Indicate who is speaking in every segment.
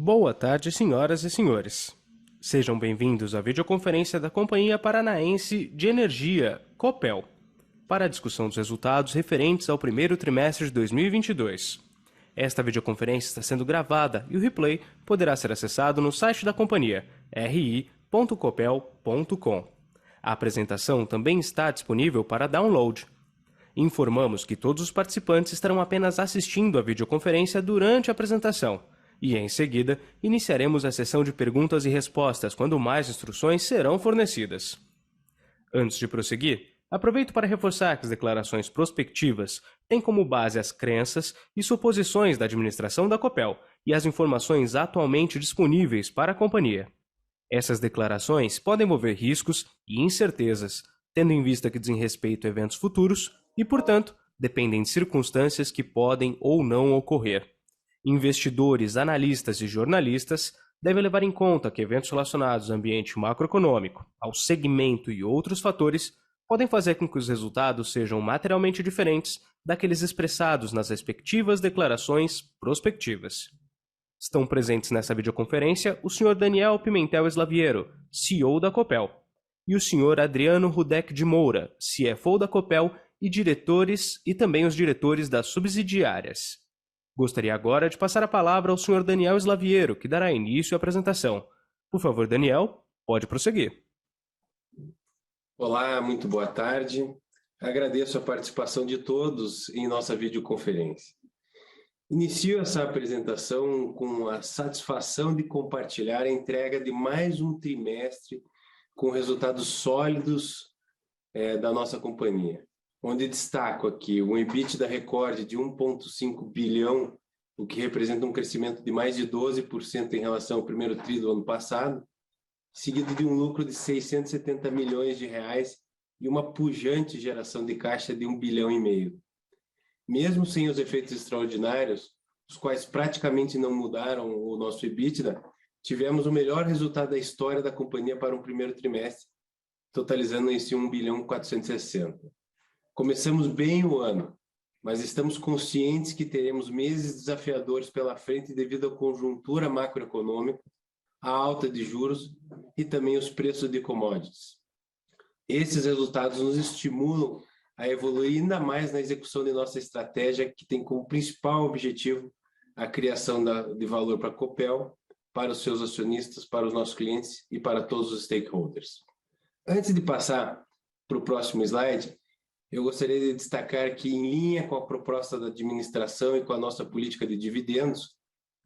Speaker 1: Boa tarde, senhoras e senhores. Sejam bem-vindos à videoconferência da Companhia Paranaense de Energia, Copel, para a discussão dos resultados referentes ao primeiro trimestre de 2022. Esta videoconferência está sendo gravada e o replay poderá ser acessado no site da companhia, ri.copel.com. A apresentação também está disponível para download. Informamos que todos os participantes estarão apenas assistindo a videoconferência durante a apresentação e, em seguida, iniciaremos a sessão de perguntas e respostas quando mais instruções serão fornecidas. Antes de prosseguir, aproveito para reforçar que as declarações prospectivas têm como base as crenças e suposições da administração da Copel e as informações atualmente disponíveis para a companhia. Essas declarações podem envolver riscos e incertezas, tendo em vista que dizem respeito a eventos futuros e, portanto, dependem de circunstâncias que podem ou não ocorrer. Investidores, analistas e jornalistas devem levar em conta que eventos relacionados ao ambiente macroeconômico, ao segmento e outros fatores podem fazer com que os resultados sejam materialmente diferentes daqueles expressados nas respectivas declarações prospectivas. Estão presentes nessa videoconferência o Sr. Daniel Pimentel Slaviero, CEO da Copel, e o Sr. Adriano Rudek de Moura, CFO da Copel, e diretores e também os diretores das subsidiárias. Gostaria agora de passar a palavra ao Sr. Daniel Slaviero, que dará início à apresentação. Por favor, Daniel, pode prosseguir.
Speaker 2: Olá, muito boa tarde. Agradeço a participação de todos em nossa videoconferência. Inicio essa apresentação com a satisfação de compartilhar a entrega de mais um trimestre com resultados sólidos da nossa companhia, onde destaco aqui um EBITDA recorde de 1,5 bilhão, o que representa um crescimento de mais de 12% em relação ao primeiro tri do ano passado, seguido de um lucro de 670 milhões de reais e uma pujante geração de caixa de 1,5 bilhão. Mesmo sem os efeitos extraordinários, os quais praticamente não mudaram o nosso EBITDA, tivemos o melhor resultado da história da companhia para um primeiro trimestre, totalizando esse 1 bilhão 460. Começamos bem o ano, mas estamos conscientes que teremos meses desafiadores pela frente devido à conjuntura macroeconômica, à alta de juros e também os preços de commodities. Esses resultados nos estimulam a evoluir ainda mais na execução de nossa estratégia, que tem como principal objetivo a criação de valor para a Copel, para os seus acionistas, para os nossos clientes e para todos os stakeholders. Antes de passar para o próximo slide, eu gostaria de destacar que, em linha com a proposta da administração e com a nossa política de dividendos,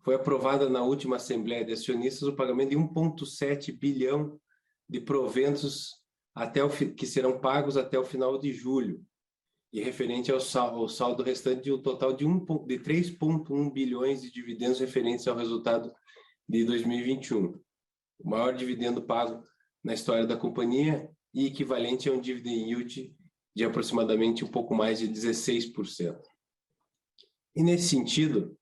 Speaker 2: foi aprovada na última Assembleia de Acionistas o pagamento de 1,7 bilhão de proventos que serão pagos até o final de julho, e referente ao saldo restante de um total de 3,1 bilhões de dividendos referentes ao resultado de 2021. O maior dividendo pago na história da companhia e equivalente a um dividend yield de aproximadamente um pouco mais de 16%. E nesse sentido,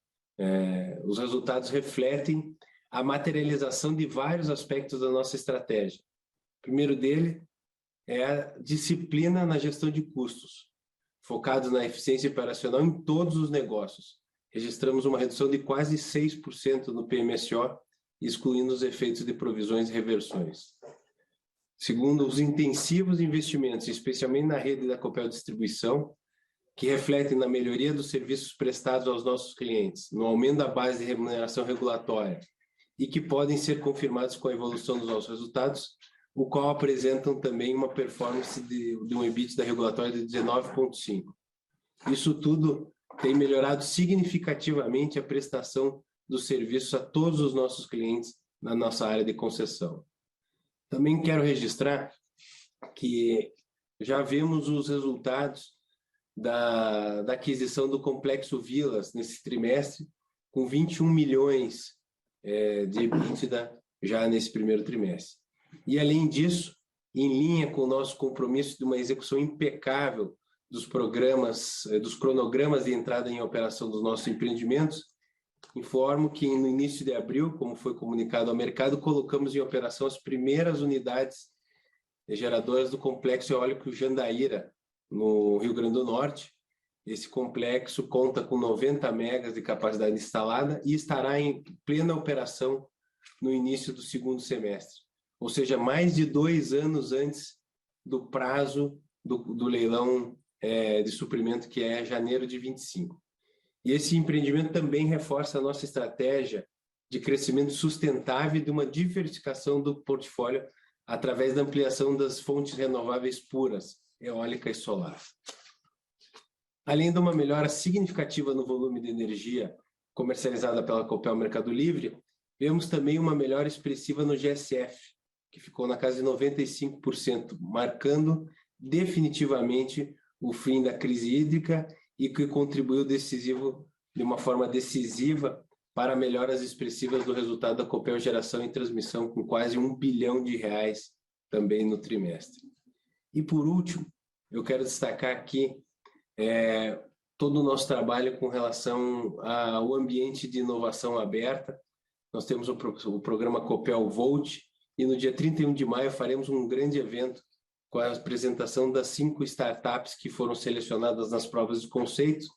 Speaker 2: os resultados refletem a materialização de vários aspectos da nossa estratégia. O primeiro dele é a disciplina na gestão de custos, focados na eficiência operacional em todos os negócios. Registramos uma redução de quase 6% no PMSO, excluindo os efeitos de provisões e reversões. Segundo, os intensivos investimentos, especialmente na rede da Copel Distribuição, que refletem na melhoria dos serviços prestados aos nossos clientes, no aumento da base de remuneração regulatória e que podem ser confirmados com a evolução dos nossos resultados, o qual apresentam também uma performance de um EBITDA regulatório de 19,5. Isso tudo tem melhorado significativamente a prestação dos serviços a todos os nossos clientes na nossa área de concessão. Também quero registrar que já vemos os resultados da aquisição do Complexo Vilas nesse trimestre, com 21 milhões de EBITDA já nesse primeiro trimestre. E, além disso, em linha com o nosso compromisso de uma execução impecável dos cronogramas de entrada em operação dos nossos empreendimentos, informo que no início de abril, como foi comunicado ao mercado, colocamos em operação as primeiras unidades geradoras do Complexo Eólico Jandaíra, no Rio Grande do Norte, Esse complexo conta com 90 megas de capacidade instalada e estará em plena operação no início do segundo semestre, ou seja, mais de 2 anos antes do prazo do leilão de suprimento, que é janeiro de 25. E esse empreendimento também reforça a nossa estratégia de crescimento sustentável e de uma diversificação do portfólio através da ampliação das fontes renováveis puras, eólica e solar. Além de uma melhora significativa no volume de energia comercializada pela Copel Mercado Livre, vemos também uma melhora expressiva no GSF, que ficou na casa de 95%, marcando definitivamente o fim da crise hídrica e que contribuiu de uma forma decisiva para melhoras expressivas do resultado da Copel Geração e Transmissão, com quase R$ 1 bilhão também no trimestre. E, por último, eu quero destacar aqui todo o nosso trabalho com relação ao ambiente de inovação aberta. Nós temos o programa Copel Volt, e no dia 31 de maio faremos um grande evento com a apresentação das 5 startups que foram selecionadas nas provas de conceito,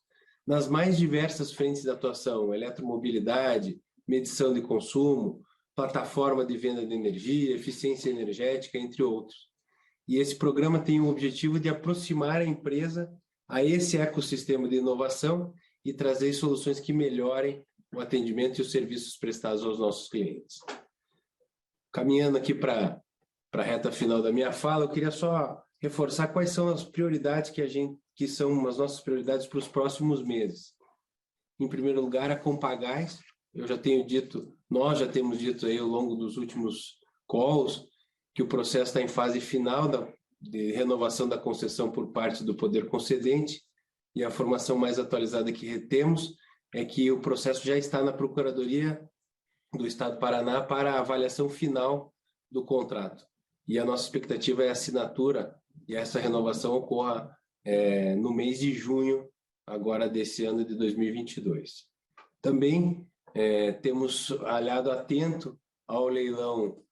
Speaker 2: nas mais diversas frentes de atuação: eletromobilidade, medição de consumo, plataforma de venda de energia, eficiência energética, entre outros. E esse programa tem o objetivo de aproximar a empresa a esse ecossistema de inovação e trazer soluções que melhorem o atendimento e os serviços prestados aos nossos clientes. Caminhando aqui para a reta final da minha fala, eu queria só reforçar quais são as prioridades que são as nossas prioridades para os próximos meses. Em primeiro lugar, a Compagás. Nós já temos dito aí ao longo dos últimos calls que o processo está em fase final de renovação da concessão por parte do poder concedente, e a informação mais atualizada que temos é que o processo já está na Procuradoria do Estado do Paraná para a avaliação final do contrato. E a nossa expectativa é a assinatura e essa renovação ocorra no mês de junho, agora desse ano de 2022. Também temos olhado atento ao leilão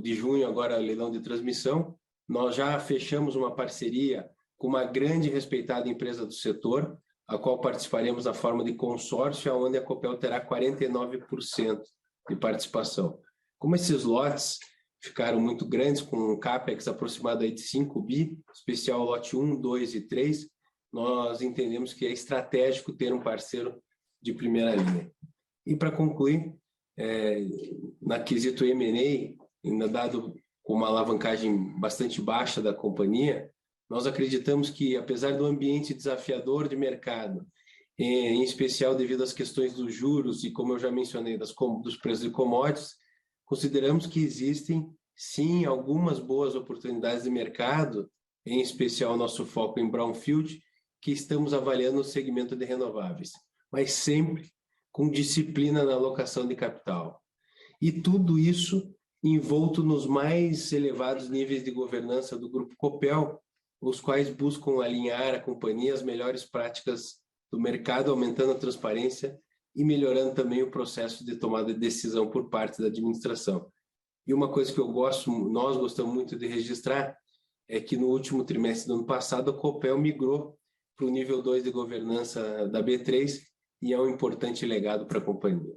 Speaker 2: de junho, agora leilão de transmissão. Nós já fechamos uma parceria com uma grande e respeitada empresa do setor, a qual participaremos na forma de consórcio, onde a Copel terá 49% de participação. Como esses lotes ficaram muito grandes, com um CAPEX aproximado aí de 5 bi, especial lote 1, 2 e 3, nós entendemos que é estratégico ter um parceiro de primeira linha. E para concluir, na quesito M&A, ainda dado com uma alavancagem bastante baixa da companhia, nós acreditamos que, apesar do ambiente desafiador de mercado, em especial devido às questões dos juros e, como eu já mencionei, dos preços de commodities, consideramos que existem, sim, algumas boas oportunidades de mercado, em especial nosso foco em brownfield, que estamos avaliando no segmento de renováveis, mas sempre com disciplina na alocação de capital. E tudo isso envolto nos mais elevados níveis de governança do Grupo Copel, os quais buscam alinhar a companhia às melhores práticas do mercado, aumentando a transparência e melhorando também o processo de tomada de decisão por parte da administração. E uma coisa que nós gostamos muito de registrar, é que no último trimestre do ano passado a Copel migrou para o nível 2 de governança da B3 e é um importante legado para a companhia.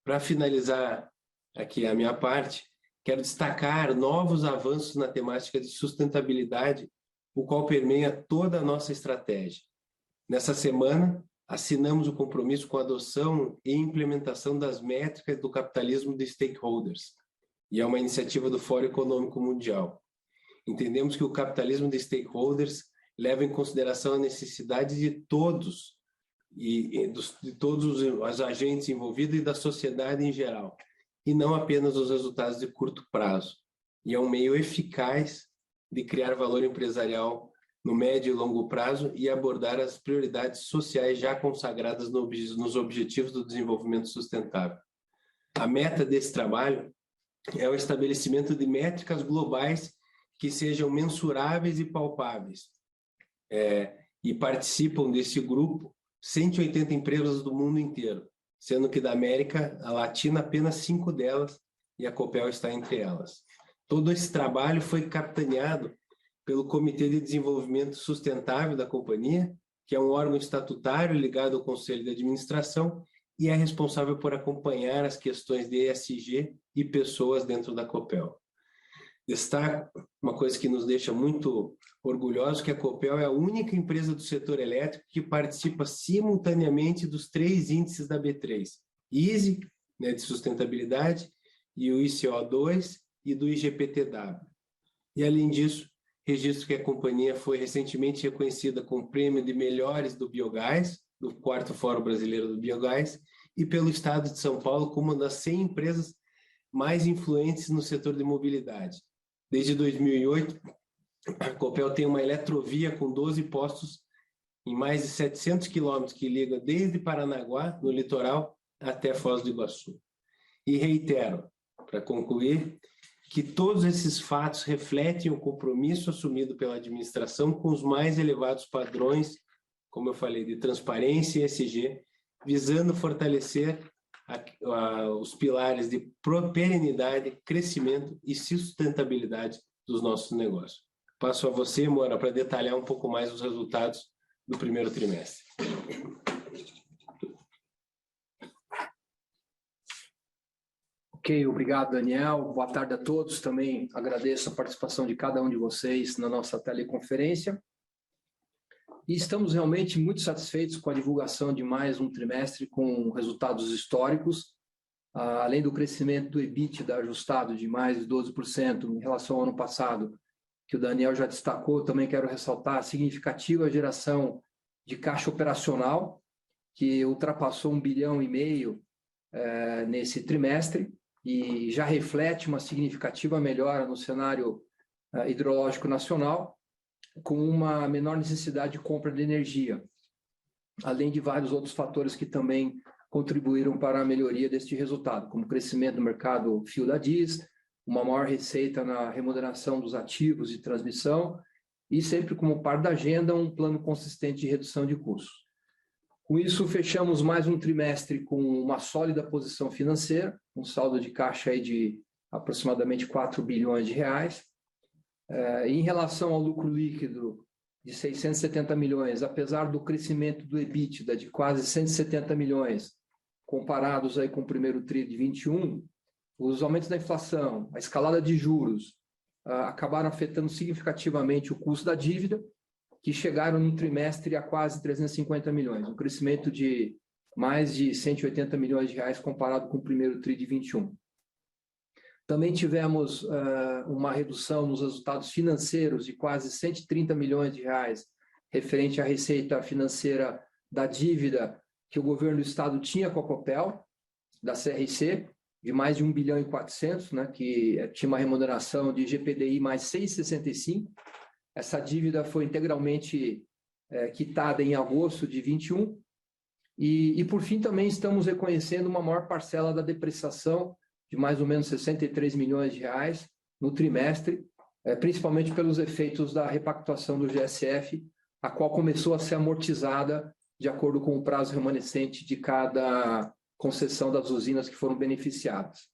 Speaker 2: Para finalizar aqui a minha parte, quero destacar novos avanços na temática de sustentabilidade, o qual permeia toda a nossa estratégia. Nessa semana, assinamos o compromisso com a adoção e implementação das métricas do capitalismo de stakeholders, e é uma iniciativa do Fórum Econômico Mundial. Entendemos que o capitalismo de stakeholders leva em consideração a necessidade de todos os agentes envolvidos e da sociedade em geral, e não apenas os resultados de curto prazo. E é um meio eficaz de criar valor empresarial no médio e longo prazo e abordar as prioridades sociais já consagradas nos Objetivos do Desenvolvimento Sustentável. A meta desse trabalho é o estabelecimento de métricas globais que sejam mensuráveis e palpáveis. E participam desse grupo 180 empresas do mundo inteiro, sendo que da América Latina apenas 5 delas, e a Copel está entre elas. Todo esse trabalho foi capitaneado pelo Comitê de Desenvolvimento Sustentável da companhia, que é um órgão estatutário ligado ao Conselho de Administração e é responsável por acompanhar as questões de ESG e pessoas dentro da Copel. Destaco uma coisa que nos deixa muito orgulhosos, que a Copel é a única empresa do setor elétrico que participa simultaneamente dos 3 índices da B3, ISE, né, de sustentabilidade, e o ICO2 e do IGPTW. E, além disso, registro que a companhia foi recentemente reconhecida com o prêmio de melhores do biogás, do 4º Fórum Brasileiro do Biogás, e pelo Estado de São Paulo como uma das 100 empresas mais influentes no setor de mobilidade. Desde 2008, a Copel tem uma eletrovia com 12 postos em mais de 700 quilômetros que liga desde Paranaguá, no litoral, até Foz do Iguaçu. E reitero, para concluir, que todos esses fatos refletem o compromisso assumido pela administração com os mais elevados padrões, como eu falei, de transparência e ESG, visando fortalecer os pilares de perenidade, crescimento e sustentabilidade dos nossos negócios. Passo a você, Moura, para detalhar um pouco mais os resultados do primeiro trimestre.
Speaker 3: Ok, obrigado, Daniel. Boa tarde a todos. Também agradeço a participação de cada um de vocês na nossa teleconferência. E estamos realmente muito satisfeitos com a divulgação de mais um trimestre com resultados históricos. Além do crescimento do EBITDA ajustado de mais de 12% em relação ao ano passado, que o Daniel já destacou, também quero ressaltar a significativa geração de caixa operacional, que ultrapassou 1,5 bilhão nesse trimestre, e já reflete uma significativa melhora no cenário hidrológico nacional, com uma menor necessidade de compra de energia, além de vários outros fatores que também contribuíram para a melhoria deste resultado, como o crescimento do mercado fio da DIS, uma maior receita na remuneração dos ativos de transmissão e sempre como parte da agenda um plano consistente de redução de custos. Com isso, fechamos mais um trimestre com uma sólida posição financeira, um saldo de caixa aí de aproximadamente 4 bilhões de reais. Em relação ao lucro líquido de 670 milhões, apesar do crescimento do EBITDA de quase 170 milhões, comparados aí com o primeiro tri de 21, os aumentos da inflação, a escalada de juros, acabaram afetando significativamente o custo da dívida, que chegaram no trimestre a quase 350 milhões, um crescimento de mais de 180 milhões de reais comparado com o primeiro tri de 21. Também tivemos uma redução nos resultados financeiros de quase 130 milhões de reais, referente à receita financeira da dívida que o governo do estado tinha com a Copel, da CRC, de mais de 1 bilhão e 400, né, que tinha uma remuneração de GPDI mais 6,65. Essa dívida foi integralmente quitada em agosto de 21. E, por fim, também estamos reconhecendo uma maior parcela da depreciação de mais ou menos 63 milhões de reais no trimestre, principalmente pelos efeitos da repactuação do GSF, a qual começou a ser amortizada de acordo com o prazo remanescente de cada concessão das usinas que foram beneficiadas.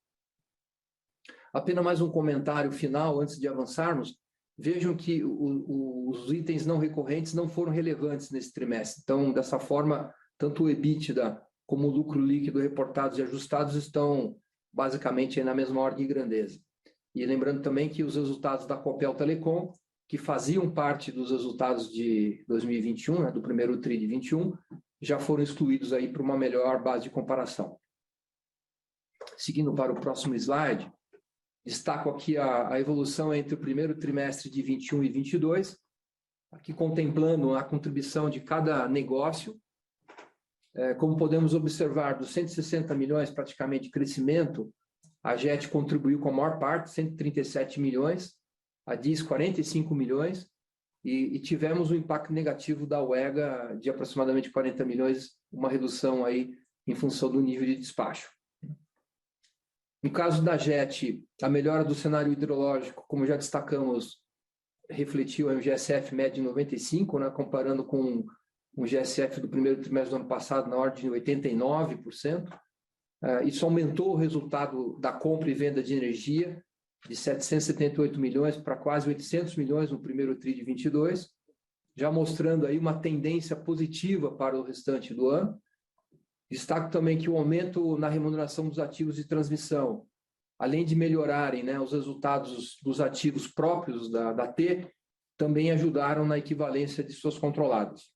Speaker 3: Apenas mais um comentário final antes de avançarmos. Vejam que os itens não recorrentes não foram relevantes nesse trimestre. Então, dessa forma, tanto o EBITDA como o lucro líquido reportados e ajustados estão basicamente na mesma ordem de grandeza. E lembrando também que os resultados da Copel Telecom, que faziam parte dos resultados de 2021, né, do primeiro tri de 21, já foram excluídos aí para uma melhor base de comparação. Seguindo para o próximo slide, destaco aqui a evolução entre o primeiro trimestre de 21 e 22, aqui contemplando a contribuição de cada negócio. Como podemos observar, dos 160 milhões praticamente de crescimento, a JET contribuiu com a maior parte, 137 milhões, a DIS 45 milhões, e tivemos um impacto negativo da UEGA de aproximadamente 40 milhões, uma redução aí em função do nível de despacho. No caso da JET, a melhora do cenário hidrológico, como já destacamos, refletiu em GSF médio de 95, né, comparando com o GSF do primeiro trimestre do ano passado na ordem de 89%. Isso aumentou o resultado da compra e venda de energia, de 778 milhões para quase 800 milhões no primeiro TRI de 22, já mostrando aí uma tendência positiva para o restante do ano. Destaco também que o aumento na remuneração dos ativos de transmissão, além de melhorarem, né, os resultados dos ativos próprios da T, também ajudaram na equivalência de suas controladas.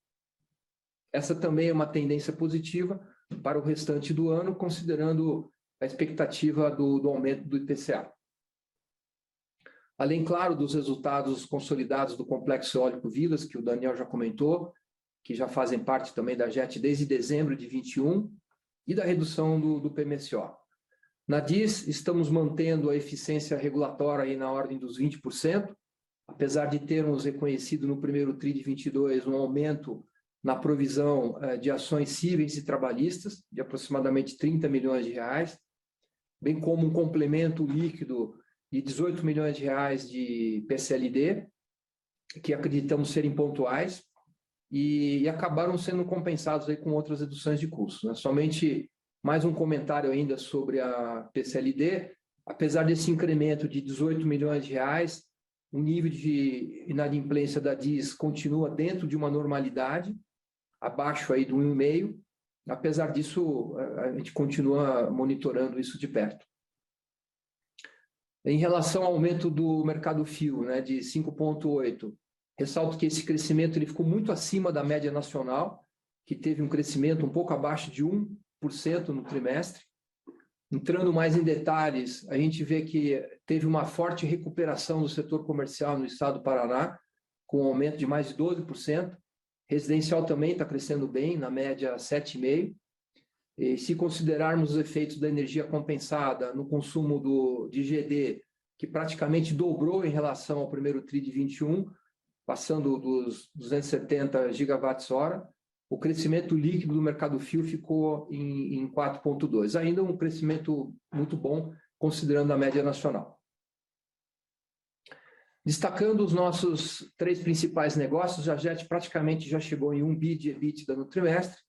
Speaker 3: Essa também é uma tendência positiva para o restante do ano, considerando a expectativa do aumento do IPCA. Além, claro, dos resultados consolidados do Complexo Eólico Vilas, que o Daniel já comentou, que já fazem parte também da JET desde dezembro de 21, e da redução do PMSO. Na DIS, estamos mantendo a eficiência regulatória aí na ordem dos 20%, apesar de termos reconhecido no primeiro TRI de 22 um aumento na provisão de ações cíveis e trabalhistas, de aproximadamente 30 milhões de reais, bem como um complemento líquido de 18 milhões de reais de PCLD, que acreditamos serem pontuais, e acabaram sendo compensados aí com outras reduções de custos, né? Somente mais um comentário ainda sobre a PCLD, apesar desse incremento de 18 milhões de reais, o nível de inadimplência da DIS continua dentro de uma normalidade, abaixo aí do 1,5. Apesar disso, a gente continua monitorando isso de perto. Em relação ao aumento do mercado fio, né, de 5,8, ressalto que esse crescimento ele ficou muito acima da média nacional, que teve um crescimento um pouco abaixo de 1% no trimestre. Entrando mais em detalhes, a gente vê que teve uma forte recuperação do setor comercial no estado do Paraná, com um aumento de mais de 12%. Residencial também está crescendo bem, na média 7,5%. E se considerarmos os efeitos da energia compensada no consumo de GD, que praticamente dobrou em relação ao primeiro TRI de 21, passando dos 270 gigawatts-hora, o crescimento líquido do mercado fio ficou em 4,2. Ainda um crescimento muito bom, considerando a média nacional. Destacando os nossos 3 principais negócios, a JET praticamente já chegou em 1 bi de EBITDA no trimestre,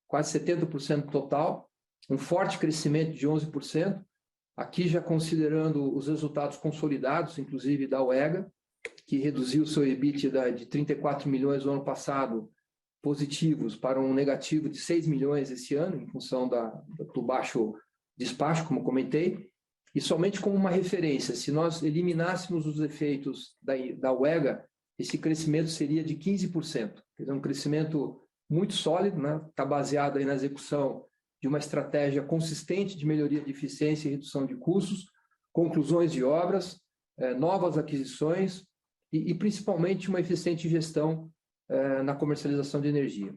Speaker 3: quase 70% total, um forte crescimento de 11%, aqui já considerando os resultados consolidados, inclusive da UEGA, que reduziu seu EBITDA de 34 milhões no ano passado, positivos, para um negativo de 6 milhões esse ano, em função do baixo despacho, como comentei, e somente como uma referência, se nós eliminássemos os efeitos da UEGA, esse crescimento seria de 15%, quer dizer, um crescimento muito sólido, né? Está baseado aí na execução de uma estratégia consistente de melhoria de eficiência e redução de custos, conclusões de obras, novas aquisições e principalmente uma eficiente gestão na comercialização de energia.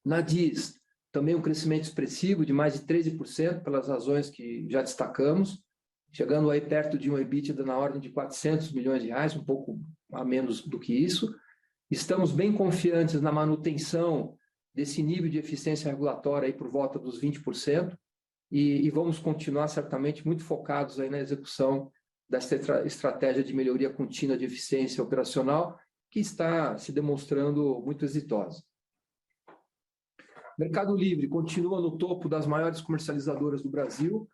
Speaker 3: Na DIS, também um crescimento expressivo de mais de 13%, pelas razões que já destacamos, chegando aí perto de um EBITDA na ordem de 400 milhões de reais, um pouco a menos do que isso. Estamos bem confiantes na manutenção desse nível de eficiência regulatória aí por volta dos 20% e vamos continuar certamente muito focados aí na execução dessa estratégia de melhoria contínua de eficiência operacional que está se demonstrando muito exitosa. Mercado Livre continua no topo das maiores comercializadoras do Brasil,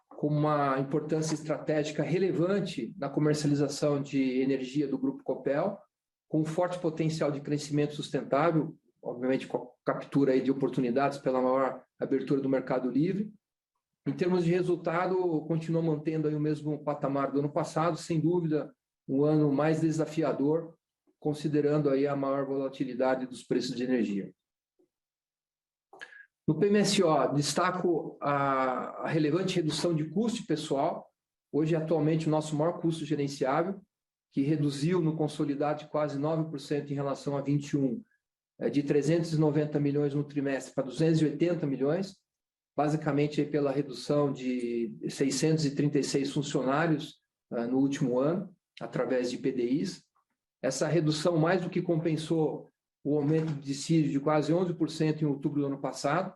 Speaker 3: com uma importância estratégica relevante na comercialização de energia do Grupo Copel, com um forte potencial de crescimento sustentável, obviamente com a captura aí de oportunidades pela maior abertura do Mercado Livre. Em termos de resultado, continua mantendo aí o mesmo patamar do ano passado, sem dúvida, um ano mais desafiador, considerando aí a maior volatilidade dos preços de energia. No PMSO, destaco a relevante redução de custo pessoal, hoje atualmente o nosso maior custo gerenciável, que reduziu no consolidado de quase 9% em relação a 21, de 390 milhões no trimestre para 280 milhões, basicamente aí pela redução de 636 funcionários no último ano, através de PDIs. Essa redução mais do que compensou o aumento de dissídio de quase 11% em outubro do ano passado,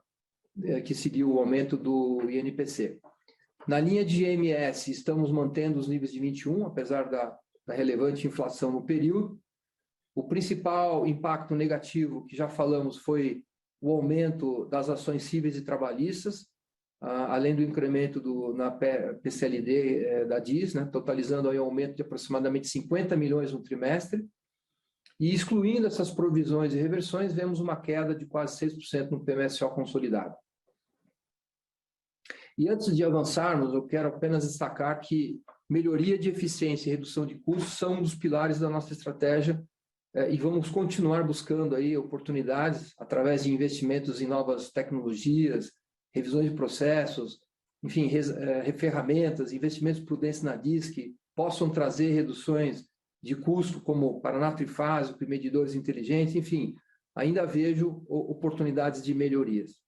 Speaker 3: que seguiu o aumento do INPC. Na linha de IMS, estamos mantendo os níveis de 21, apesar da relevante inflação no período. O principal impacto negativo que já falamos foi o aumento das ações cíveis e trabalhistas, além do incremento na PCLD da DIS, né, totalizando aí um aumento de aproximadamente 50 milhões no trimestre. E excluindo essas provisões e reversões, vemos uma queda de quase 6% no PMSO consolidado. E antes de avançarmos, eu quero apenas destacar que melhoria de eficiência e redução de custos são um dos pilares da nossa estratégia e vamos continuar buscando aí oportunidades através de investimentos em novas tecnologias, revisões de processos, enfim, ferramentas, investimentos prudentes na DIS que possam trazer reduções de custo, como Paraná Trifásico e medidores inteligentes, enfim, ainda vejo oportunidades de melhorias.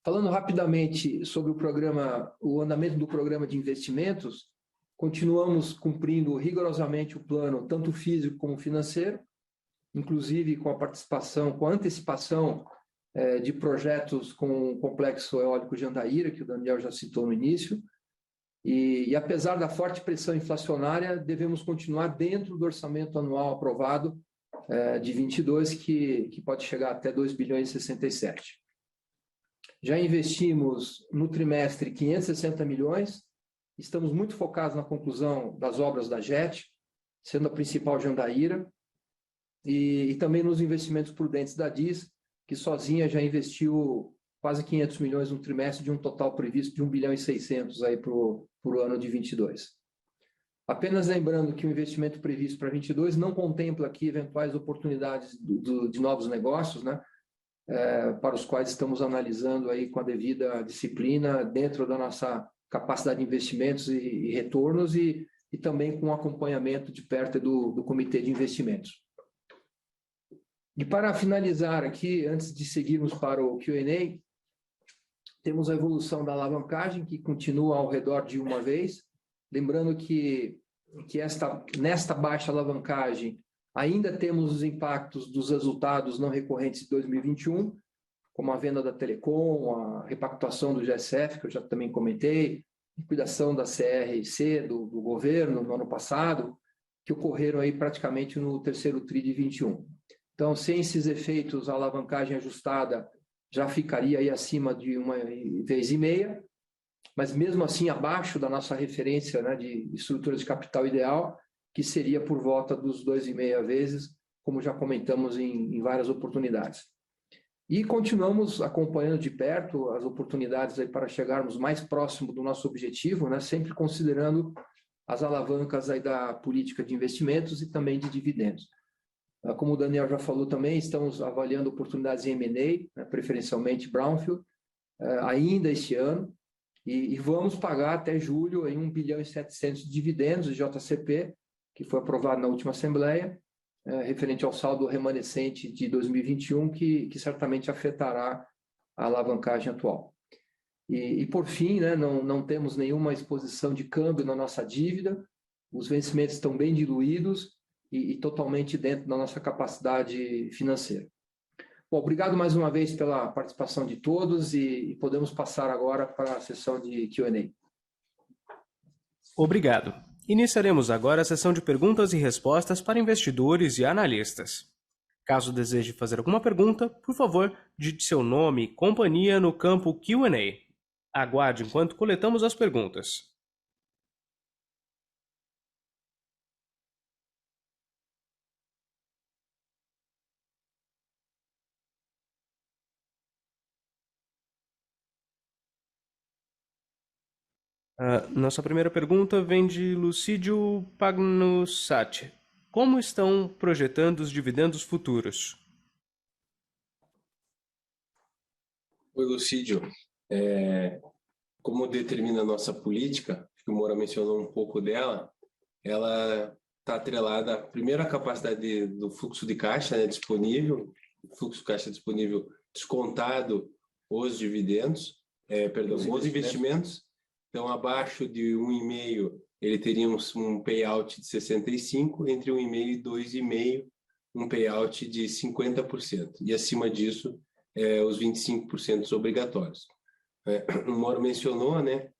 Speaker 3: Falando rapidamente sobre o andamento do programa de investimentos, continuamos cumprindo rigorosamente o plano, tanto físico como financeiro, inclusive com a antecipação de projetos com o Complexo Eólico Jandaíra, que o Daniel já citou no início, e apesar da forte pressão inflacionária, devemos continuar dentro do orçamento anual aprovado de 22, que pode chegar até 2 bilhões e 67. Já investimos no trimestre 560 milhões, estamos muito focados na conclusão das obras da JET, sendo a principal Jandaíra, e também nos investimentos prudentes da DIS, que sozinha já investiu quase 500 milhões no trimestre, de um total previsto de 1 bilhão e 600 aí para o ano de 22. Apenas lembrando que o investimento previsto para 22 não contempla aqui eventuais oportunidades de novos negócios, né, para os quais estamos analisando aí com a devida disciplina dentro da nossa capacidade de investimentos e retornos e também com o acompanhamento de perto do Comitê de Investimentos. E para finalizar aqui, antes de seguirmos para o Q&A, temos a evolução da alavancagem, que continua ao redor de 1 vez. Lembrando que nesta baixa alavancagem ainda temos os impactos dos resultados não recorrentes de 2021, como a venda da Telecom, a repactuação do GSF, que eu já também comentei, liquidação da CRC do governo no ano passado, que ocorreram aí praticamente no terceiro TRI de 21. Então, sem esses efeitos, a alavancagem ajustada já ficaria aí acima de 1,5 vezes, mas mesmo assim abaixo da nossa referência, né, de estrutura de capital ideal, que seria por volta dos 2,5 vezes, como já comentamos em várias oportunidades. E continuamos acompanhando de perto as oportunidades aí para chegarmos mais próximo do nosso objetivo, né, sempre considerando as alavancas aí da política de investimentos e também de dividendos. Como o Daniel já falou também, estamos avaliando oportunidades em M&A, né, preferencialmente Brownfield, ainda este ano, e vamos pagar até julho em 1 bilhão e 700 de dividendos de JCP, que foi aprovado na última Assembleia, referente ao saldo remanescente de 2021, que certamente afetará a alavancagem atual. E por fim, né, não temos nenhuma exposição de câmbio na nossa dívida, os vencimentos estão bem diluídos, e totalmente dentro da nossa capacidade financeira. Bom, obrigado mais uma vez pela participação de todos e podemos passar agora para a sessão de Q&A.
Speaker 1: Obrigado. Iniciaremos agora a sessão de perguntas e respostas para investidores e analistas. Caso deseje fazer alguma pergunta, por favor, digite seu nome e companhia no campo Q&A. Aguarde enquanto coletamos as perguntas. Nossa primeira pergunta vem de Lucídio Pagnussati. Como estão projetando os dividendos futuros?
Speaker 2: Oi, Lucídio. Como determina a nossa política, que o Moura mencionou um pouco dela, ela está atrelada, primeiro, à capacidade do fluxo de caixa, né, disponível, fluxo de caixa disponível descontado os dividendos, os investimentos. Então, abaixo de 1,5, ele teria um payout de 65%, entre 1,5 e 2,5, um payout de 50%. E, acima disso, os 25% obrigatórios. O Mauro mencionou, né,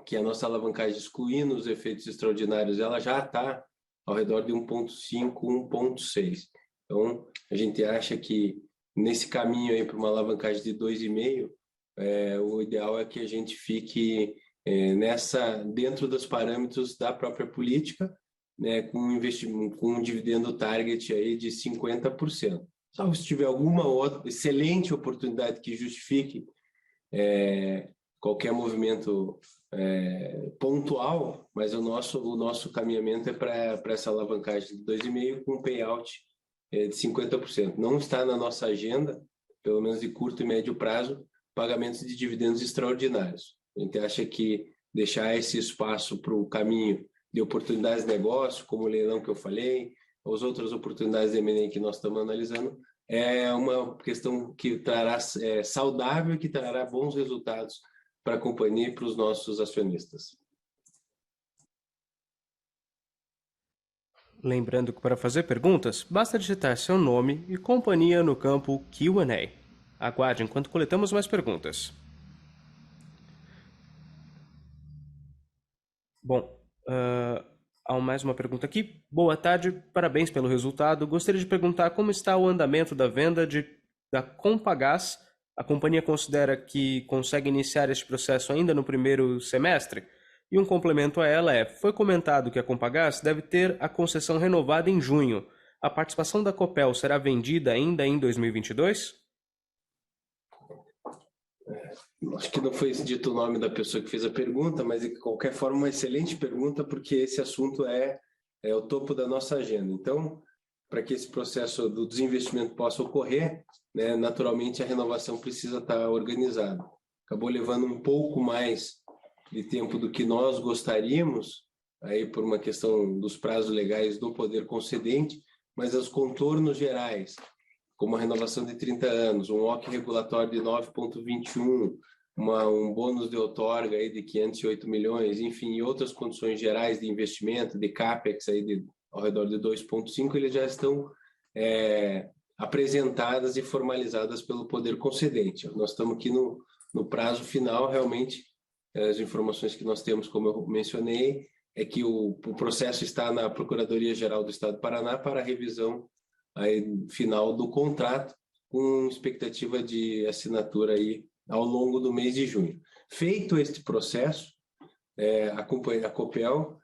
Speaker 2: que a nossa alavancagem, excluindo os efeitos extraordinários, ela já está ao redor de 1,5, 1,6. Então, a gente acha que nesse caminho aí para uma alavancagem de 2,5, o ideal é que a gente fique dentro dos parâmetros da própria política, né, com um dividendo target aí de 50%. Só se tiver alguma outra excelente oportunidade que justifique qualquer movimento pontual, mas o nosso caminhamento é para essa alavancagem de 2,5 com payout de 50%. Não está na nossa agenda, pelo menos de curto e médio prazo, pagamentos de dividendos extraordinários. A gente acha que deixar esse espaço para o caminho de oportunidades de negócio, como o leilão que eu falei, as outras oportunidades de M&A que nós estamos analisando, é uma questão que trará saudável e que trará bons resultados para a companhia e para os nossos acionistas.
Speaker 1: Lembrando que para fazer perguntas, basta digitar seu nome e companhia no campo Q&A. Aguarde enquanto coletamos mais perguntas. Bom, há mais uma pergunta aqui. Boa tarde, parabéns pelo resultado. Gostaria de perguntar como está o andamento da venda da Compagás. A companhia considera que consegue iniciar este processo ainda no primeiro semestre? E um complemento a ela foi comentado que a Compagás deve ter a concessão renovada em junho. A participação da Copel será vendida ainda em 2022?
Speaker 2: Acho que não foi dito o nome da pessoa que fez a pergunta, mas de qualquer forma uma excelente pergunta, porque esse assunto é o topo da nossa agenda. Então, para que esse processo do desinvestimento possa ocorrer, né, naturalmente a renovação precisa estar organizada. Acabou levando um pouco mais de tempo do que nós gostaríamos, aí por uma questão dos prazos legais do poder concedente, mas os contornos gerais, como a renovação de 30 anos, um OC regulatório de 9,21, um bônus de outorga aí de 508 milhões, enfim, e outras condições gerais de investimento, de CAPEX aí ao redor de 2,5, eles já estão apresentadas e formalizadas pelo poder concedente. Nós estamos aqui no prazo final, realmente, as informações que nós temos, como eu mencionei, é que o processo está na Procuradoria-Geral do Estado do Paraná para a revisão aí, final do contrato, com expectativa de assinatura aí ao longo do mês de junho. Feito este processo, a Copel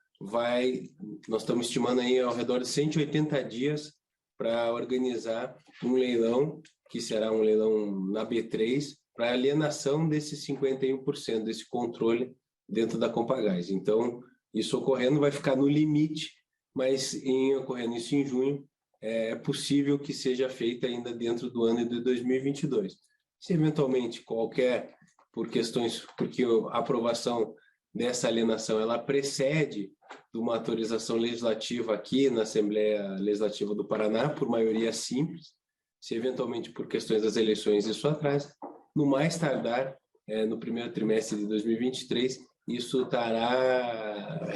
Speaker 2: nós estamos estimando aí ao redor de 180 dias para organizar um leilão, que será um leilão na B3, para alienação desses 51%, desse controle dentro da Compagás. Então, isso ocorrendo vai ficar no limite, mas ocorrendo isso em junho, é possível que seja feita ainda dentro do ano de 2022. Se eventualmente porque a aprovação dessa alienação ela precede de uma autorização legislativa aqui na Assembleia Legislativa do Paraná, por maioria simples, se eventualmente por questões das eleições isso atrasa, no mais tardar, no primeiro trimestre de 2023, isso estará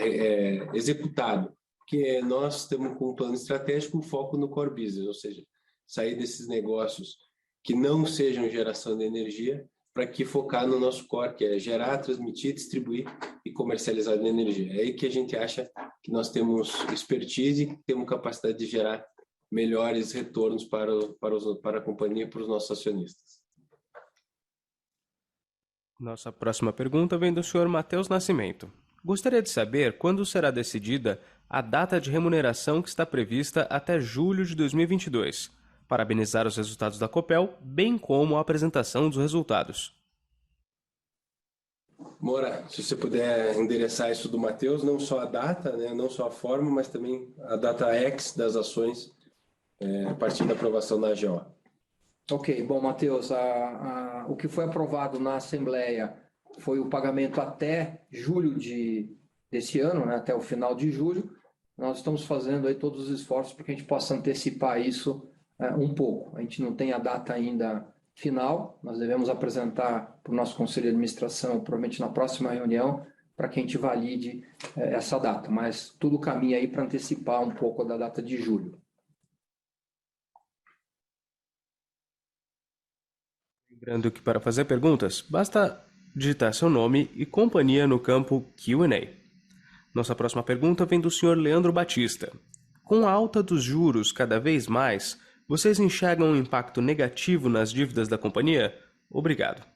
Speaker 2: executado, porque nós estamos com um plano estratégico, um foco no core business, ou seja, sair desses negócios que não sejam geração de energia, para que focar no nosso core, que é gerar, transmitir, distribuir e comercializar de energia. É aí que a gente acha que nós temos expertise e temos capacidade de gerar melhores retornos para a companhia e para os nossos acionistas.
Speaker 1: Nossa próxima pergunta vem do senhor Matheus Nascimento. Gostaria de saber quando será decidida a data de remuneração que está prevista até julho de 2022. Parabenizar os resultados da Copel, bem como a apresentação dos resultados.
Speaker 2: Moura, se você puder endereçar isso do Matheus, não só a data, né, não só a forma, mas também a data X das ações a partir da aprovação da AGO.
Speaker 3: Ok, bom, Matheus, o que foi aprovado na Assembleia foi o pagamento até julho desse ano, né, até o final de julho. Nós estamos fazendo aí todos os esforços para que a gente possa antecipar isso um pouco. A gente não tem a data ainda final, nós devemos apresentar para o nosso Conselho de Administração, provavelmente na próxima reunião, para que a gente valide essa data, mas tudo caminha aí para antecipar um pouco da data de julho.
Speaker 1: Lembrando que para fazer perguntas, basta digitar seu nome e companhia no campo Q&A. Nossa próxima pergunta vem do senhor Leandro Batista. Com a alta dos juros cada vez mais, Vocês enxergam um impacto negativo nas dívidas da companhia? Obrigado.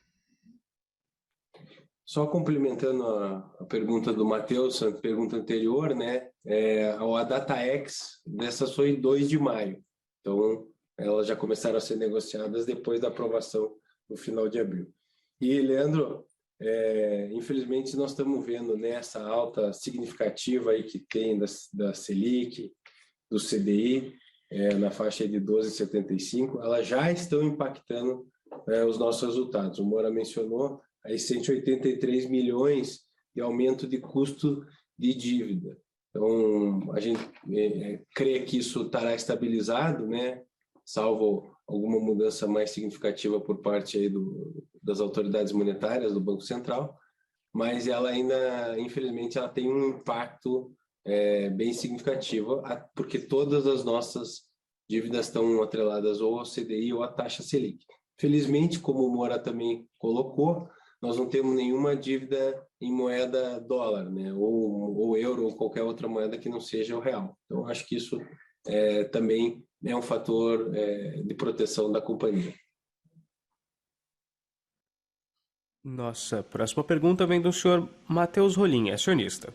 Speaker 2: Só complementando a pergunta do Matheus, a pergunta anterior, né? A DataX dessa foi 2 de maio. Então, elas já começaram a ser negociadas depois da aprovação no final de abril. E, Leandro, infelizmente nós estamos vendo nessa alta significativa aí que tem da Selic, do CDI, na faixa de 12,75, elas já estão impactando os nossos resultados. O Moura mencionou aí 183 milhões de aumento de custo de dívida. Então, a gente crê que isso estará estabilizado, né? Salvo alguma mudança mais significativa por parte aí das autoridades monetárias, do Banco Central, mas ela ainda, infelizmente, ela tem um impacto bem significativo, porque todas as nossas dívidas estão atreladas ou ao CDI ou à taxa Selic. Felizmente, como o Moura também colocou, nós não temos nenhuma dívida em moeda dólar, né? ou euro, ou qualquer outra moeda que não seja o real. Então, acho que isso também é um fator de proteção da companhia.
Speaker 1: Nossa próxima pergunta vem do senhor Matheus Rolim, acionista.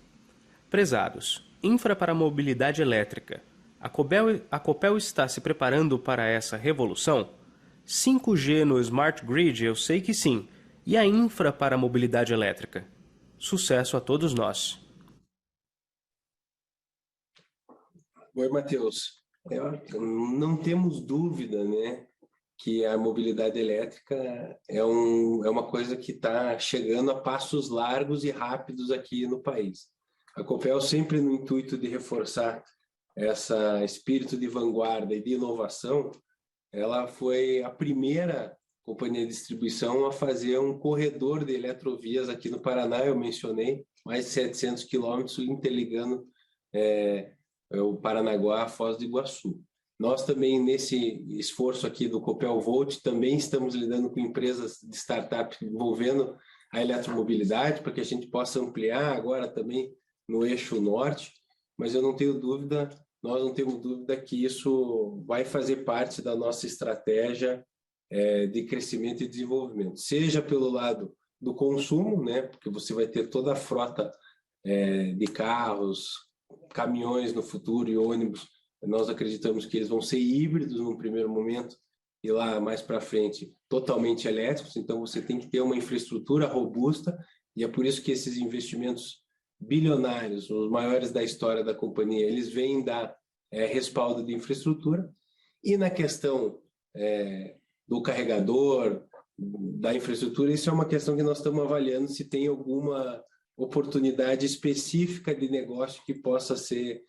Speaker 1: Prezados, infra para mobilidade elétrica. A Copel está se preparando para essa revolução? 5G no Smart Grid eu sei que sim. E a infra para a mobilidade elétrica? Sucesso a todos nós.
Speaker 2: Oi, Matheus. Não temos dúvida, né, que a mobilidade elétrica é uma coisa que está chegando a passos largos e rápidos aqui no país. A Copel, sempre no intuito de reforçar esse espírito de vanguarda e de inovação, ela foi a primeira companhia de distribuição a fazer um corredor de eletrovias aqui no Paraná. Eu mencionei, mais de 700 quilômetros interligando o Paranaguá a Foz do Iguaçu. Nós também, nesse esforço aqui do Copel Volt, também estamos lidando com empresas de startup envolvendo a eletromobilidade, para que a gente possa ampliar agora também no eixo norte, mas eu não tenho dúvida, nós não temos dúvida que isso vai fazer parte da nossa estratégia de crescimento e desenvolvimento, seja pelo lado do consumo, né, porque você vai ter toda a frota de carros, caminhões no futuro e ônibus. Nós acreditamos que eles vão ser híbridos no primeiro momento e lá mais para frente totalmente elétricos. Então você tem que ter uma infraestrutura robusta e é por isso que esses investimentos bilionários, os maiores da história da companhia, eles vêm dar respaldo de infraestrutura. E na questão do carregador, da infraestrutura, isso é uma questão que nós estamos avaliando se tem alguma oportunidade específica de negócio que possa ser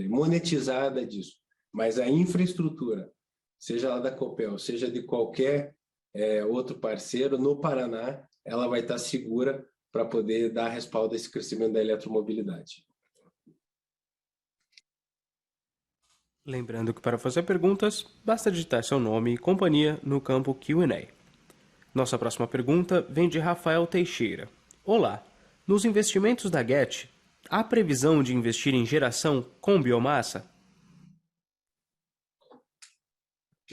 Speaker 2: monetizada disso. Mas a infraestrutura, seja lá da Copel, seja de qualquer outro parceiro, no Paraná, ela vai estar segura para poder dar respaldo a esse crescimento da eletromobilidade.
Speaker 1: Lembrando que para fazer perguntas, basta digitar seu nome e companhia no campo Q&A. Nossa próxima pergunta vem de Rafael Teixeira. Olá, nos investimentos da GET, há previsão de investir em geração com biomassa?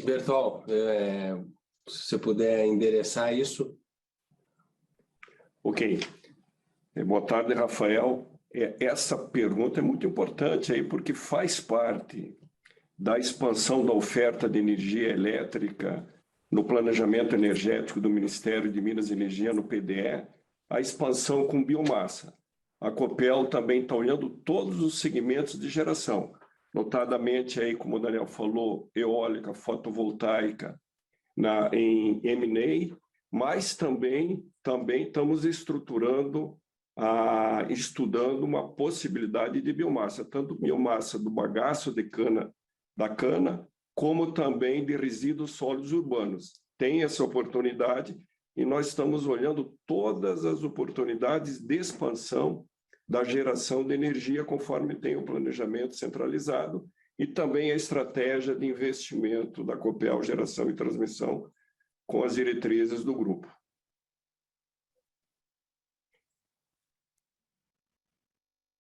Speaker 2: Bertol, se você puder endereçar isso.
Speaker 4: Ok. Boa tarde, Rafael. Essa pergunta é muito importante aí, porque faz parte da expansão da oferta de energia elétrica no planejamento energético do Ministério de Minas e Energia, no PDE, a expansão com biomassa. A Copel também está olhando todos os segmentos de geração, notadamente, aí, como o Daniel falou, eólica, fotovoltaica em M&A, mas também estamos estudando uma possibilidade de biomassa, tanto biomassa do bagaço da cana, como também de resíduos sólidos urbanos. Tem essa oportunidade e nós estamos olhando todas as oportunidades de expansão da geração de energia, conforme tem o planejamento centralizado e também a estratégia de investimento da Copel Geração e Transmissão com as diretrizes do grupo.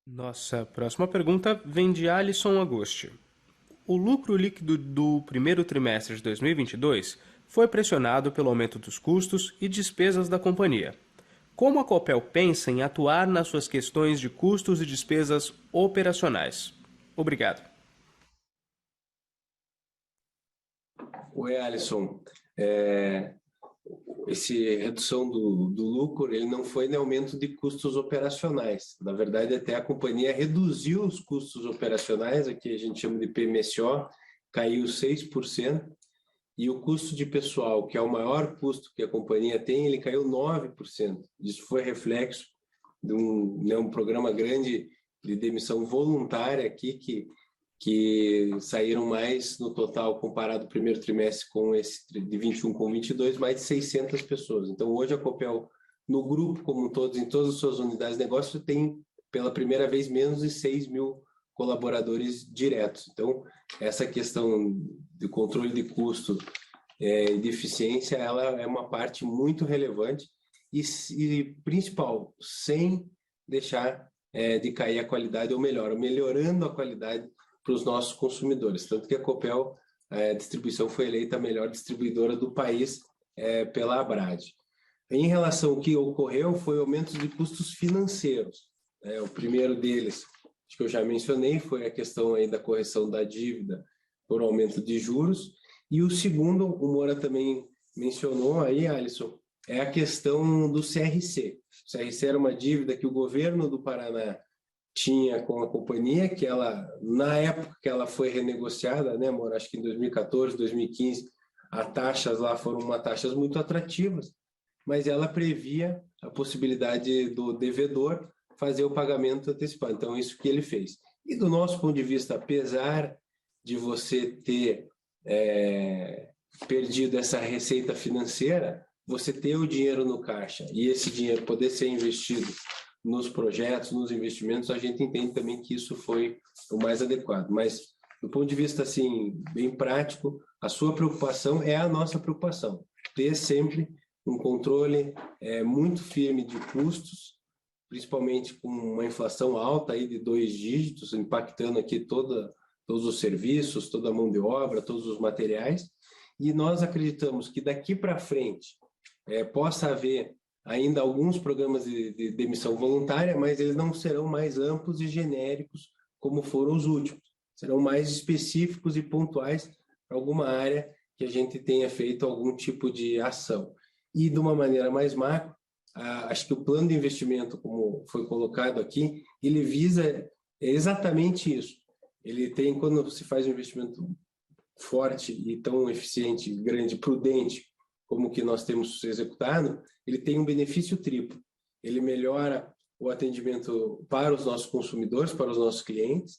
Speaker 1: Nossa próxima pergunta vem de Alisson Agosti. o lucro líquido do primeiro trimestre de 2022 foi pressionado pelo aumento dos custos e despesas da companhia. Como a Copel pensa em atuar nas suas questões de custos e despesas operacionais? Obrigado.
Speaker 2: Oi, Alisson. Essa redução do lucro, ele não foi em aumento de custos operacionais. Na verdade, até a companhia reduziu os custos operacionais, aqui a gente chama de PMSO, caiu 6%, e o custo de pessoal, que é o maior custo que a companhia tem, ele caiu 9%. Isso foi reflexo de um programa grande de demissão voluntária aqui, que saíram mais no total, comparado o primeiro trimestre com esse de 21 com 22, mais de 600 pessoas. Então, hoje a Copel, no grupo como um todo, em todas as suas unidades de negócio, tem pela primeira vez menos de 6 mil colaboradores diretos. Então, essa questão de controle de custo e de eficiência, ela é uma parte muito relevante e principal, sem deixar de cair a qualidade, ou melhor, melhorando a qualidade para os nossos consumidores. Tanto que a Copel, a distribuição, foi eleita a melhor distribuidora do país pela Abrad. Em relação ao que ocorreu, foi aumento de custos financeiros. O primeiro deles, acho que eu já mencionei, foi a questão aí da correção da dívida por aumento de juros. E o segundo, o Moura também mencionou aí, Alisson, é a questão do CRC. O CRC era uma dívida que o governo do Paraná tinha com a companhia, que ela, na época que ela foi renegociada, né, Moura, acho que em 2014, 2015, as taxas lá foram taxas muito atrativas, mas ela previa a possibilidade do devedor fazer o pagamento antecipado. Então, isso que ele fez. E do nosso ponto de vista, apesar de você ter perdido essa receita financeira, você ter o dinheiro no caixa e esse dinheiro poder ser investido nos projetos, nos investimentos, a gente entende também que isso foi o mais adequado. Mas, do ponto de vista assim, bem prático, a sua preocupação é a nossa preocupação. Ter sempre um controle muito firme de custos, principalmente com uma inflação alta aí de 2 dígitos, impactando aqui todos os serviços, toda a mão de obra, todos os materiais. E nós acreditamos que daqui para frente possa haver ainda alguns programas de demissão voluntária, mas eles não serão mais amplos e genéricos como foram os últimos. Serão mais específicos e pontuais para alguma área que a gente tenha feito algum tipo de ação. E de uma maneira mais macro, acho que o plano de investimento, como foi colocado aqui, ele visa exatamente isso. Ele tem, quando se faz um investimento forte e tão eficiente, grande, prudente, como o que nós temos executado, ele tem um benefício triplo. Ele melhora o atendimento para os nossos consumidores, para os nossos clientes,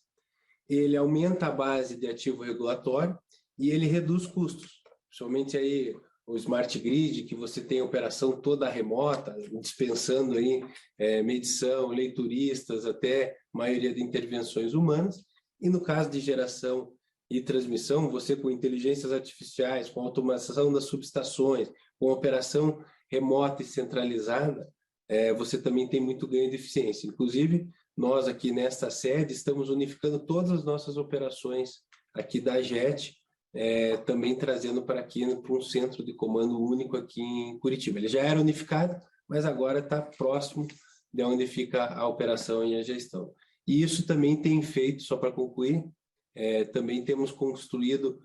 Speaker 2: ele aumenta a base de ativo regulatório e ele reduz custos. Principalmente aí o Smart Grid, que você tem a operação toda remota, dispensando aí medição, leituristas, até maioria de intervenções humanas. E no caso de geração e transmissão, você com inteligências artificiais, com automação das subestações, com operação remota e centralizada, você também tem muito ganho de eficiência. Inclusive, nós aqui nesta sede estamos unificando todas as nossas operações aqui da JET, também trazendo para aqui para um centro de comando único aqui em Curitiba. Ele já era unificado, mas agora está próximo de onde fica a operação e a gestão. E isso também tem feito, só para concluir, também temos construído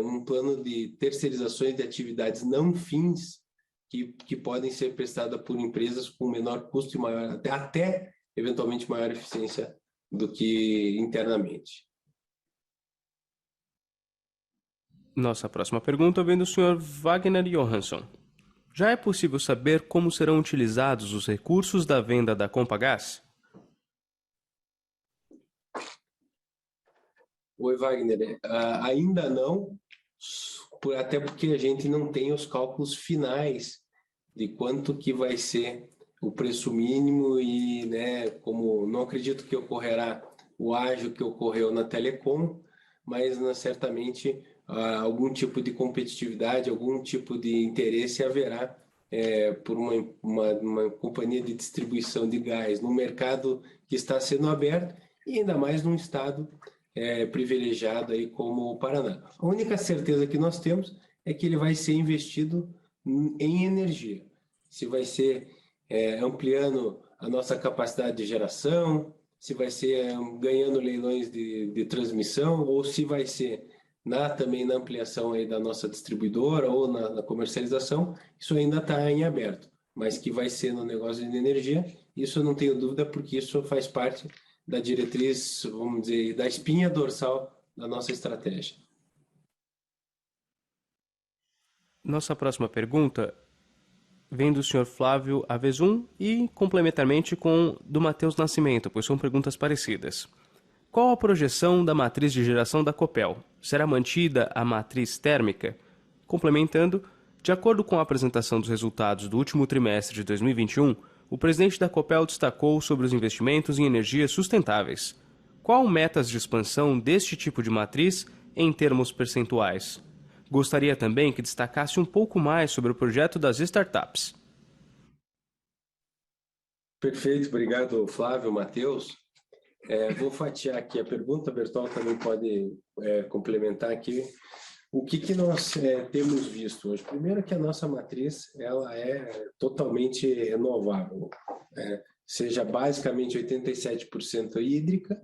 Speaker 2: um plano de terceirizações de atividades não fins que podem ser prestadas por empresas com menor custo e maior, até eventualmente maior eficiência do que internamente.
Speaker 1: Nossa próxima pergunta vem do Sr. Wagner Johansson. Já é possível saber como serão utilizados os recursos da venda da Compagás?
Speaker 2: Oi, Wagner. Ainda não, até porque a gente não tem os cálculos finais de quanto que vai ser o preço mínimo e, como não acredito que ocorrerá o ágio que ocorreu na Telecom, mas certamente algum tipo de competitividade, algum tipo de interesse haverá por uma companhia de distribuição de gás no mercado que está sendo aberto e ainda mais num estado privilegiado aí como o Paraná. A única certeza que nós temos é que ele vai ser investido em energia. Se vai ser ampliando a nossa capacidade de geração, se vai ser ganhando leilões de transmissão, ou se vai ser também na ampliação aí da nossa distribuidora ou na comercialização, isso ainda está em aberto. Mas que vai ser no negócio de energia, isso eu não tenho dúvida, porque isso faz parte da diretriz, vamos dizer, da espinha dorsal da nossa estratégia.
Speaker 1: Nossa próxima pergunta vem do senhor Flávio Avezum e complementarmente com do Matheus Nascimento, pois são perguntas parecidas. Qual a projeção da matriz de geração da Copel? Será mantida a matriz térmica? Complementando, de acordo com a apresentação dos resultados do último trimestre de 2021, o presidente da Copel destacou sobre os investimentos em energias sustentáveis. Qual metas de expansão deste tipo de matriz em termos percentuais? Gostaria também que destacasse um pouco mais sobre o projeto das startups.
Speaker 2: Perfeito, obrigado Flávio, Matheus. Vou fatiar aqui a pergunta, Bertol também pode complementar aqui. O que nós temos visto hoje? Primeiro que a nossa matriz ela é totalmente renovável, seja basicamente 87% hídrica,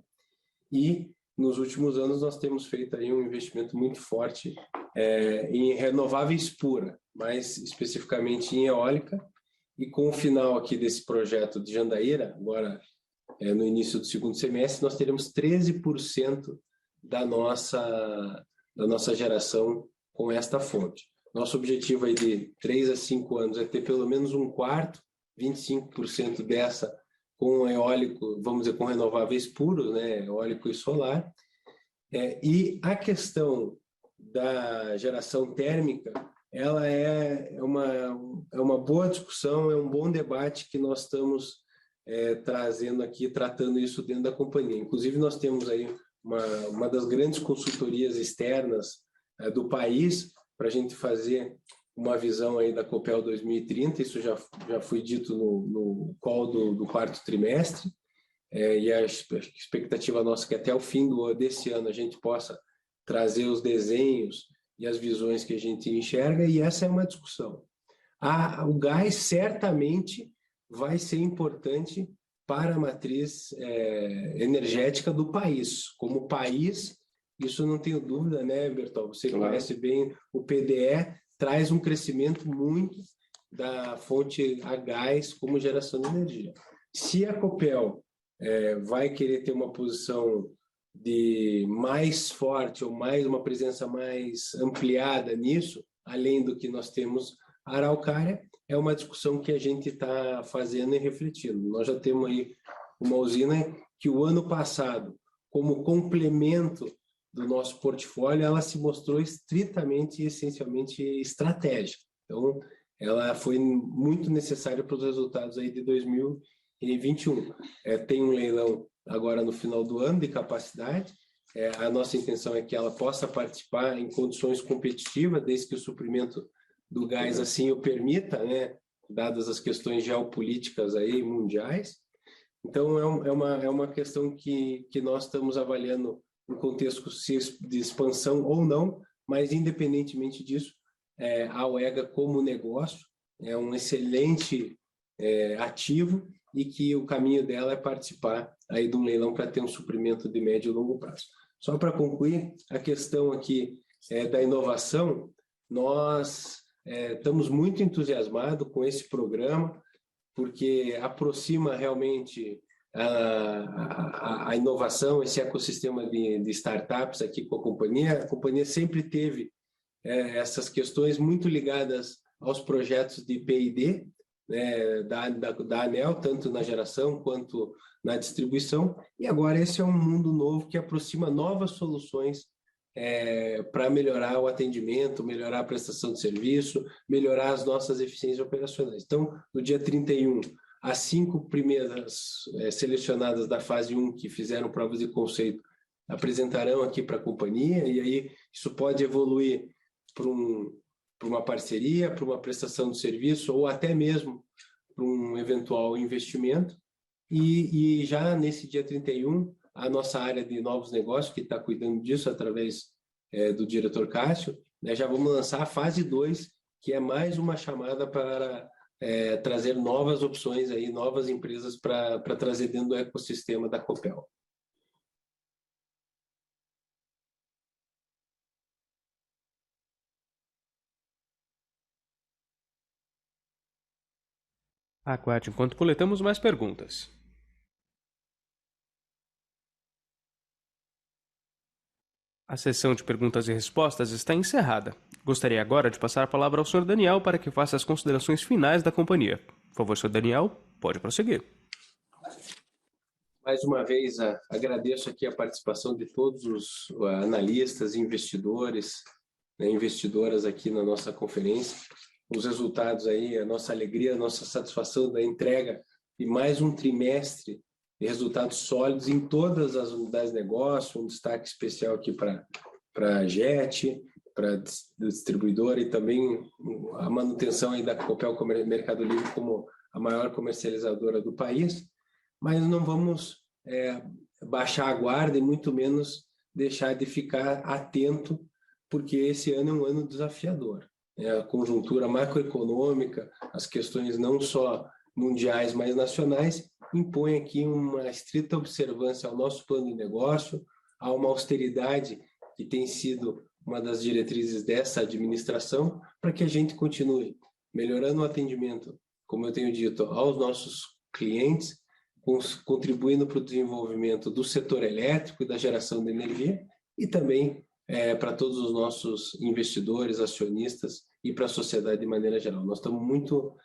Speaker 2: e nos últimos anos nós temos feito aí um investimento muito forte em renováveis pura, mais especificamente em eólica, e com o final aqui desse projeto de Jandaíra, agora no início do segundo semestre, nós teremos 13% da nossa geração com esta fonte. Nosso objetivo aí de 3 a 5 anos é ter pelo menos um quarto, 25% dessa com eólico, vamos dizer, com renováveis puros, né, eólico e solar. E a questão da geração térmica, ela é uma boa discussão, é um bom debate que nós estamos trazendo aqui, tratando isso dentro da companhia. Inclusive, nós temos aí uma das grandes consultorias externas do país para a gente fazer uma visão aí da Copel 2030, isso já foi dito no call do quarto trimestre, e a expectativa nossa é que até o fim desse ano a gente possa trazer os desenhos e as visões que a gente enxerga, e essa é uma discussão. O gás certamente vai ser importante para a matriz energética do país. Como país, isso não tenho dúvida, né, Bertol? Você conhece bem, o PDE traz um crescimento muito da fonte a gás como geração de energia. Se a Copel vai querer ter uma posição de mais forte ou uma presença mais ampliada nisso, além do que nós temos a Araucária, é uma discussão que a gente está fazendo e refletindo. Nós já temos aí uma usina que o ano passado, como complemento do nosso portfólio, ela se mostrou estritamente e essencialmente estratégica. Então, ela foi muito necessária para os resultados aí de 2021. Tem um leilão agora no final do ano de capacidade. A nossa intenção é que ela possa participar em condições competitivas, desde que o suprimento do gás assim o permita, né, dadas as questões geopolíticas aí mundiais. Então é uma questão que nós estamos avaliando no contexto de expansão ou não, mas independentemente disso, a UEGA como negócio é um excelente ativo, e que o caminho dela é participar aí de um leilão para ter um suprimento de médio e longo prazo. Só para concluir, a questão aqui da inovação, nós estamos muito entusiasmados com esse programa, porque aproxima realmente a inovação, esse ecossistema de startups aqui com a companhia. A companhia sempre teve essas questões muito ligadas aos projetos de P&D, da ANEEL, tanto na geração quanto na distribuição, e agora esse é um mundo novo que aproxima novas soluções para melhorar o atendimento, melhorar a prestação de serviço, melhorar as nossas eficiências operacionais. Então, no dia 31, as 5 primeiras selecionadas da fase 1 que fizeram provas de conceito apresentarão aqui para a companhia, e aí isso pode evoluir para uma parceria, para uma prestação de serviço, ou até mesmo para um eventual investimento. E já nesse dia 31, a nossa área de novos negócios, que está cuidando disso através do diretor Cássio, né, já vamos lançar a fase 2, que é mais uma chamada para trazer novas opções, aí, novas empresas para trazer dentro do ecossistema da Copel.
Speaker 1: Aguarde enquanto coletamos mais perguntas. A sessão de perguntas e respostas está encerrada. Gostaria agora de passar a palavra ao Sr. Daniel para que faça as considerações finais da companhia. Por favor, Sr. Daniel, pode prosseguir.
Speaker 2: Mais uma vez, agradeço aqui a participação de todos os analistas, investidores, né, investidoras aqui na nossa conferência. Os resultados aí, a nossa alegria, a nossa satisfação da entrega de mais um trimestre de resultados sólidos em todas as unidades de negócio, um destaque especial aqui para a JET, para a distribuidora e também a manutenção aí da Copel Mercado Livre como a maior comercializadora do país, mas não vamos baixar a guarda e muito menos deixar de ficar atento, porque esse ano é um ano desafiador. A conjuntura macroeconômica, as questões não só mundiais, mas nacionais, impõem aqui uma estrita observância ao nosso plano de negócio, a uma austeridade que tem sido uma das diretrizes dessa administração, para que a gente continue melhorando o atendimento, como eu tenho dito, aos nossos clientes, contribuindo para o desenvolvimento do setor elétrico e da geração de energia, e também para todos os nossos investidores, acionistas e para a sociedade de maneira geral. Nós estamos muito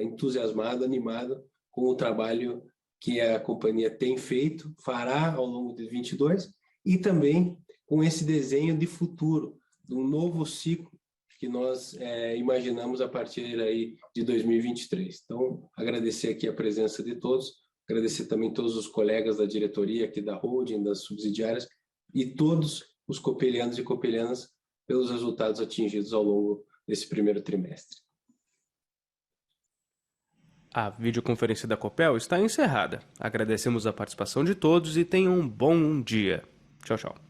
Speaker 2: entusiasmados, animados com o trabalho que a companhia tem feito, fará ao longo de 2022 e também com esse desenho de futuro, de um novo ciclo que nós imaginamos a partir aí de 2023. Então, agradecer aqui a presença de todos, agradecer também todos os colegas da diretoria aqui da holding, das subsidiárias e todos os copelianos e copelianas pelos resultados atingidos ao longo desse primeiro trimestre.
Speaker 1: A videoconferência da Copel está encerrada. Agradecemos a participação de todos e tenham um bom dia. Tchau, tchau.